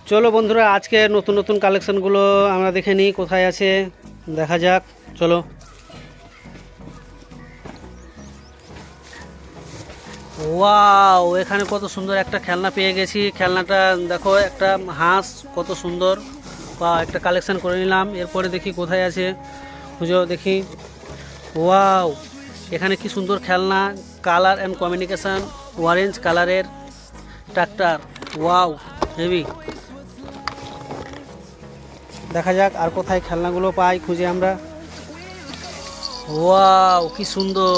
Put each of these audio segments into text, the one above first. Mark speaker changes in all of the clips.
Speaker 1: চলো বন্ধুরা, আজকে নতুন নতুন কালেকশনগুলো আমরা দেখে নিই কোথায় আছে, দেখা যাক। চলো। ওয়াও, এখানে কত সুন্দর একটা খেলনা পেয়ে গেছি। খেলনাটা দেখো, একটা হাঁস, কত সুন্দর। বা একটা কালেকশন করে নিলাম। এরপরে দেখি কোথায় আছে, খুঁজো দেখি। ওয়াও, এখানে কি সুন্দর খেলনা, কালার অ্যান্ড কমিউনিকেশান, অরেঞ্জ কালারের ট্রাক্টর। Wow, heavy. দেখা যাক আর কোথায় খেলনাগুলো পাই, খুঁজে আমরা। ওয়াও, কি সুন্দর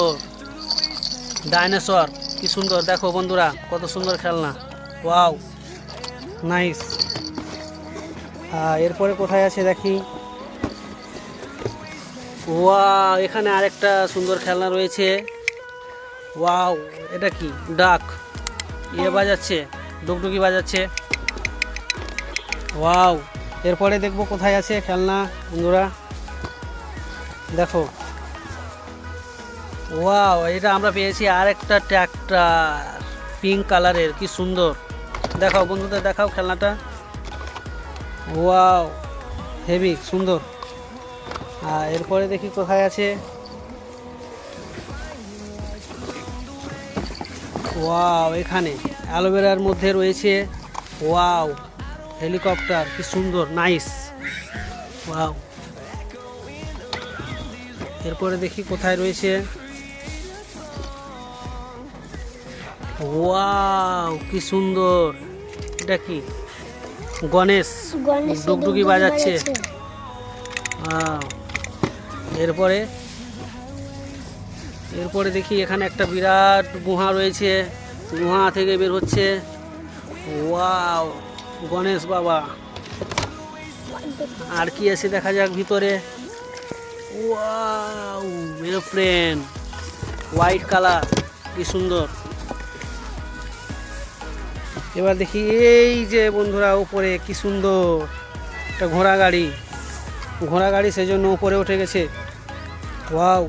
Speaker 1: ডাইনোসর, কি সুন্দর। দেখো বন্ধুরা, কত সুন্দর খেলনা। Wow, nice. এরপরে কোথায় আছে দেখি। ওয়াও, এখানে আরেকটা সুন্দর খেলনা রয়েছে। ওয়াও, এটা কি? ডাক বাজাচ্ছে, ডুগডুগি বাজাচ্ছে। ওয়াও, এরপরে দেখবো কোথায় আছে খেলনা বন্ধুরা। দেখো, ওয়াও, এটা আমরা পেয়েছি আরেকটা ট্র্যাক্টর, পিঙ্ক কালারের, কি সুন্দর। দেখাও বন্ধুদের, দেখাও খেলনাটা। ওয়াও, হেভি সুন্দর। এরপরে দেখি কোথায় আছে। ওয়াও, এখানে অ্যালোভেরার মধ্যে রয়েছে। ওয়াও, হেলিকপ্টার, কি সুন্দর, নাইস। ওয়াও, এরপরে দেখি কোথায় রয়েছে। ওয়াও, কি সুন্দর। এটা কি? গণেশ ডুগডুগি বাজাচ্ছে। এরপরে এরপরে দেখি এখানে একটা বিরাট গুহা রয়েছে, গুহা থেকে বের হচ্ছে। ওয়াও, গণেশ বাবা। আর কি আছে দেখা যাক ভিতরে। ওয়াও, এরোপ্লেন, হোয়াইট কালার, কি সুন্দর। এবার দেখি এই যে বন্ধুরা, উপরে কি সুন্দর একটা ঘোড়া গাড়ি, সেই জন্য উপরে উঠে গেছে। ওয়াও,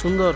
Speaker 1: সুন্দর।